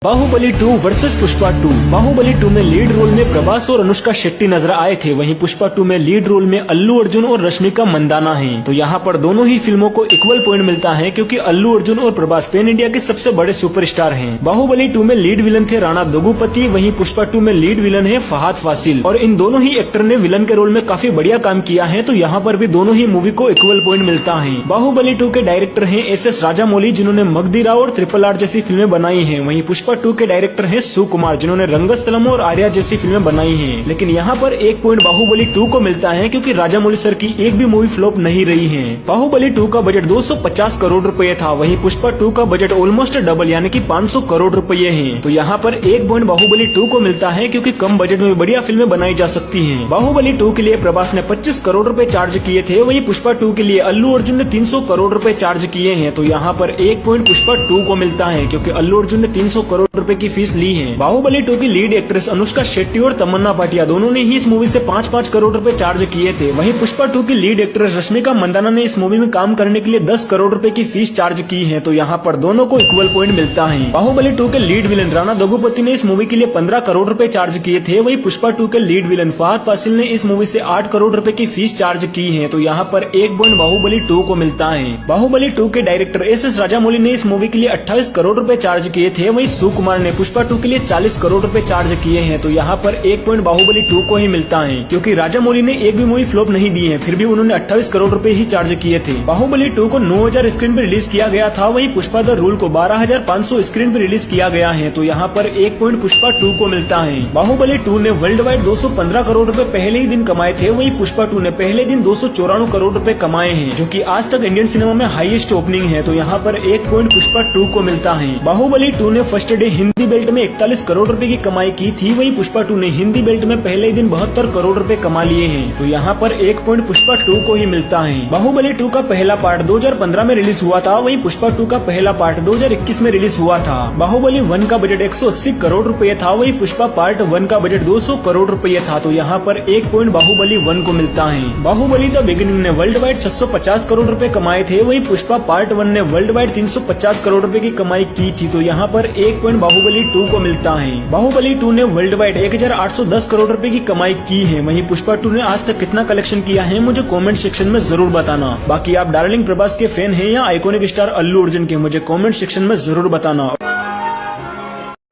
Baahubali 2 versus Pushpa 2। Baahubali 2 में lead role में प्रभास और अनुष्का शेट्टी नजर आए थे, वहीं पुष्पा 2 में लीड रोल में अल्लू अर्जुन और रश्मिका मंदाना हैं। तो यहाँ पर दोनों ही फिल्मों को इक्वल पॉइंट मिलता है क्योंकि अल्लू अर्जुन और प्रभास पैन इंडिया के सबसे बड़े सुपरस्टार हैं। बाहुबली 2 में लीड विलन थे राणा दग्गुपति, वहीं पुष्पा 2 में लीड विलन है फहाद फासिल और इन दोनों ही एक्टर ने विलन के रोल में काफी बढ़िया काम किया है। तो यहाँ पर भी दोनों ही मूवी को इक्वल पॉइंट मिलता है। बाहुबली 2 के डायरेक्टर है SS राजामौली, जिन्होंने मगधीरा और RRR जैसी फिल्में बनाई है। वहीं पुष्पा 2 के डायरेक्टर है सुकुमार, जिन्होंने रंगस्थलम और आर्या जैसी फिल्में बनाई हैं। लेकिन यहाँ पर एक पॉइंट बाहुबली 2 को मिलता है क्योंकि राजामौली सर की एक भी मूवी फ्लॉप नहीं रही है। बाहुबली 2 का बजट 250 करोड़ रुपए था, वहीं पुष्पा 2 का बजट ऑलमोस्ट डबल यानी कि 500 करोड़ रुपए है। तो यहाँ पर एक पॉइंट बाहुबली 2 को मिलता है क्योंकि कम बजट में बढ़िया फिल्में बनाई जा सकती है। बाहुबली 2 के लिए प्रभास ने 25 करोड़ रुपए चार्ज किए थे, वहीं पुष्पा 2 के लिए अल्लू अर्जुन ने 300 करोड़ रुपए चार्ज किए हैं। तो यहाँ पर एक पॉइंट पुष्पा 2 को मिलता है क्योंकि अल्लू अर्जुन ने 300 करोड़ रुपए की फीस ली है। बाहुबली 2 की लीड एक्ट्रेस अनुष्का शेट्टी और तमन्ना भाटिया दोनों ने ही इस मूवी से 5-5 करोड़ रुपए चार्ज किए थे। वहीं पुष्पा 2 की लीड एक्ट्रेस रश्मिका मंदाना ने इस मूवी में काम करने के लिए 10 करोड़ रुपए की फीस चार्ज की है। तो यहाँ पर दोनों को इक्वल पॉइंट मिलता है। बाहुबली 2 के लीड विलन राणा दग्गुपति ने इस मूवी के लिए 15 करोड़ रुपए चार्ज किए थे, वहीं पुष्पा 2 के लीड विलन फहाद फासिल ने इस मूवी से 8 करोड़ रुपए की फीस चार्ज की है। तो यहाँ पर एक पॉइंट बाहुबली 2 को मिलता है। बाहुबली 2 के डायरेक्टर SS राजामौली ने इस मूवी के लिए 28 करोड़ रुपए चार्ज किए थे, वहीं सुकुमार ने पुष्पा 2 के लिए 40 करोड़ रुपए चार्ज किए हैं। तो यहाँ पर एक पॉइंट बाहुबली 2 को ही मिलता है क्योंकि राजामौली ने एक भी मूवी फ्लॉप नहीं दी है, फिर भी उन्होंने 28 करोड़ रुपए ही चार्ज किए थे। बाहुबली 2 को 9000 स्क्रीन पर रिलीज किया गया था, वहीं पुष्पा द रूल को 12500 स्क्रीन पर रिलीज किया गया है। तो यहाँ पर एक पॉइंट पुष्पा 2 को मिलता है। बाहुबली 2 ने वर्ल्ड वाइड 215 करोड़ रुपए पहले ही दिन कमाए थे, वहीं पुष्पा 2 ने पहले दिन 294 करोड़ रुपए कमाए हैं, जो कि आज तक इंडियन सिनेमा में हाईएस्ट ओपनिंग है। तो यहाँ पर एक पॉइंट पुष्पा 2 को मिलता है। बाहुबली 2 ने फर्स्ट डे हिंदी बेल्ट में 41 करोड़ रुपए की कमाई की थी, वहीं पुष्पा 2 ने हिंदी बेल्ट में पहले दिन 72 करोड़ रुपए कमा लिए हैं। तो यहाँ पर एक पॉइंट पुष्पा 2 को ही मिलता है। बाहुबली 2 का पहला पार्ट 2015 में रिलीज हुआ था, वहीं पुष्पा 2 का पहला पार्ट 2021 में रिलीज हुआ था। बाहुबली 1 का बजट 180 करोड़ रुपए था, वहीं पुष्पा पार्ट 1 का बजट 200 करोड़ रुपए था। तो यहाँ पर एक पॉइंट बाहुबली 1 को मिलता है। बाहुबली द बिगिनिंग ने वर्ल्ड वाइड 650 करोड़ रुपए कमाए थे, वहीं पुष्पा पार्ट 1 ने वर्ल्ड वाइड 350 करोड़ रुपए की कमाई की थी। तो यहाँ पर एक पॉइंट बाहुबली 2 को मिलता है। बाहुबली 2 ने वर्ल्ड वाइड 1810 करोड़ रुपए की कमाई की है, वहीं पुष्पा 2 ने आज तक कितना कलेक्शन किया है मुझे कमेंट सेक्शन में जरूर बताना। बाकी आप डार्लिंग प्रभास के फैन हैं या आइकॉनिक स्टार अल्लू अर्जुन के, मुझे कमेंट सेक्शन में जरूर बताना।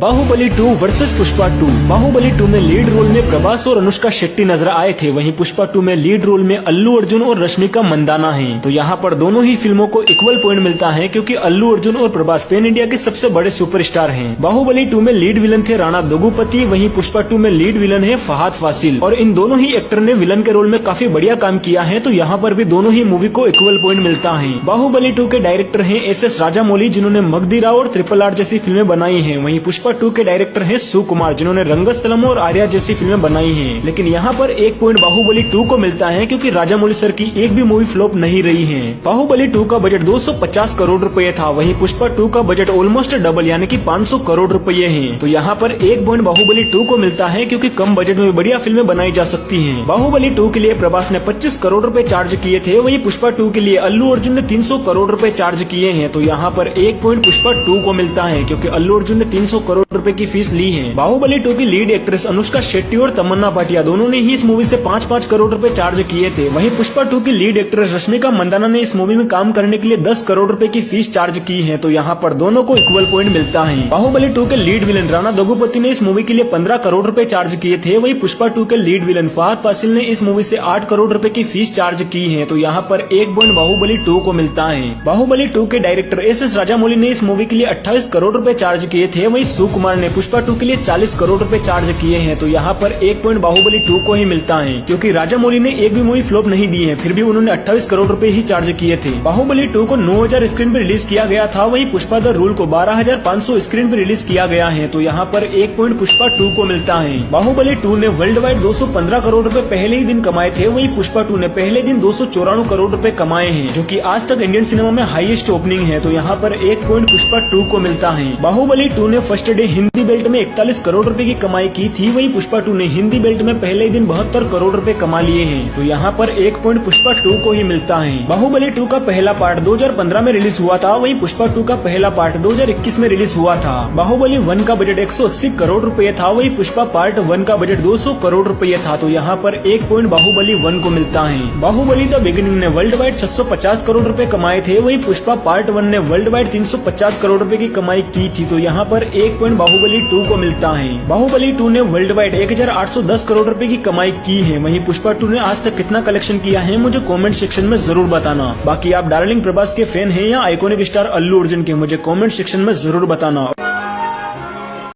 बाहुबली 2 वर्सेस पुष्पा 2। बाहुबली 2 में लीड रोल में प्रभास और अनुष्का शेट्टी नजर आए थे, वहीं पुष्पा 2 में लीड रोल में अल्लू अर्जुन और रश्मिका मंदाना हैं। तो यहाँ पर दोनों ही फिल्मों को इक्वल पॉइंट मिलता है क्योंकि अल्लू अर्जुन और प्रभास पैन इंडिया के सबसे बड़े सुपरस्टार हैं। बाहुबली 2 में लीड विलन थे राणा दग्गुपति, वहीं पुष्पा 2 में लीड विलन है फहाद फासिल और इन दोनों ही एक्टर ने विलन के रोल में काफी बढ़िया काम किया है। तो यहाँ पर भी दोनों ही मूवी को इक्वल पॉइंट मिलता है। बाहुबली 2 के डायरेक्टर है SS राजामौली, जिन्होंने मगधीरा और RRR जैसी फिल्में बनाई है। वहीं पुष्पा 2 के डायरेक्टर है सुकुमार, जिन्होंने रंगस्थलम और आर्या जैसी फिल्में बनाई हैं। लेकिन यहाँ पर एक पॉइंट बाहुबली 2 को मिलता है क्योंकि राजामौली सर की एक भी मूवी फ्लॉप नहीं रही है। बाहुबली 2 का बजट 250 करोड़ रुपए था, वहीं पुष्पा 2 का बजट ऑलमोस्ट डबल यानी कि 500 करोड़ रुपए है। तो यहाँ पर एक पॉइंट बाहुबली 2 को मिलता है क्योंकि कम बजट में बढ़िया फिल्में बनाई जा सकती है। बाहुबली 2 के लिए प्रभास ने 25 करोड़ रुपए चार्ज किए थे, वहीं पुष्पा 2 के लिए अल्लू अर्जुन ने 300 करोड़ रुपए चार्ज किए हैं। तो यहाँ पर एक पॉइंट पुष्पा 2 को मिलता है क्योंकि अल्लू अर्जुन ने 300 करोड़ रुपए की फीस ली है। बाहुबली 2 की लीड एक्ट्रेस अनुष्का शेट्टी और तमन्ना भाटिया दोनों ने ही इस मूवी से 5-5 करोड़ रुपए चार्ज किए थे, वहीं पुष्पा 2 की लीड एक्ट्रेस रश्मिका मंदाना ने इस मूवी में काम करने के लिए 10 करोड़ रुपए की फीस चार्ज की है। तो यहाँ पर दोनों को इक्वल पॉइंट मिलता है। बाहुबली 2 के लीड विलन राणा दग्गुपति ने इस मूवी के लिए 15 करोड़ रुपए चार्ज किए थे, वहीं पुष्पा 2 के लीड विलन फहाद फासिल ने इस मूवी से 8 करोड़ रुपए की फीस चार्ज की है। तो यहाँ पर एक पॉइंट बाहुबली 2 को मिलता है। बाहुबली 2 के डायरेक्टर SS राजामौली ने इस मूवी के लिए 28 करोड़ रुपए चार्ज किए थे, वहीं सुकुमार ने पुष्पा 2 के लिए 40 करोड़ रुपए चार्ज किए हैं। तो यहाँ पर एक पॉइंट बाहुबली 2 को ही मिलता है क्योंकि राजामौली ने एक भी मूवी फ्लॉप नहीं दी है, फिर भी उन्होंने 28 करोड़ रुपए ही चार्ज किए थे। बाहुबली 2 को 9000 स्क्रीन पर रिलीज किया गया था, वहीं पुष्पा द रूल को 12500 स्क्रीन पर रिलीज किया गया है। तो यहाँ पर एक पॉइंट पुष्पा 2 को मिलता है। बाहुबली 2 ने वर्ल्ड वाइड 215 करोड़ रुपए पहले ही दिन कमाए थे, वहीं पुष्पा 2 ने पहले दिन 294 करोड़ रुपए कमाए हैं, जो कि आज तक इंडियन सिनेमा में हाईएस्ट ओपनिंग है। तो यहाँ पर एक पॉइंट पुष्पा 2 को मिलता है। बाहुबली 2 ने फर्स्ट डे हिंदी बेल्ट में 41 करोड़ रुपए की कमाई की थी, वहीं पुष्पा 2 ने हिंदी बेल्ट में पहले ही दिन 72 करोड़ रुपए कमा लिए हैं। तो यहाँ पर 1 पॉइंट पुष्पा 2 को ही मिलता है। बाहुबली 2 का पहला पार्ट 2015 में रिलीज हुआ था, वहीं पुष्पा 2 का पहला पार्ट 2021 में रिलीज हुआ था। बाहुबली 1 का बजट 180 करोड़ रुपए था, वहीं पुष्पा पार्ट 1 का बजट 200 करोड़ रुपए था। तो यहाँ पर 1 पॉइंट बाहुबली 1 को मिलता है। बाहुबली द बिगिनिंग ने वर्ल्ड वाइड 650 करोड़ रुपए कमाए थे, वहीं पुष्पा पार्ट 1 ने वर्ल्ड वाइड 350 करोड़ रुपए की कमाई की थी। तो यहाँ पर 1 पॉइंट बाहुबली 2 को मिलता है। बाहुबली 2 ने वर्ल्ड वाइड 1810 करोड़ रुपए की कमाई की है। वहीं पुष्पा 2 ने आज तक कितना कलेक्शन किया है मुझे कमेंट सेक्शन में जरूर बताना। बाकी आप डार्लिंग प्रभास के फैन हैं या आइकॉनिक स्टार अल्लू अर्जुन के, मुझे कमेंट सेक्शन में जरूर बताना।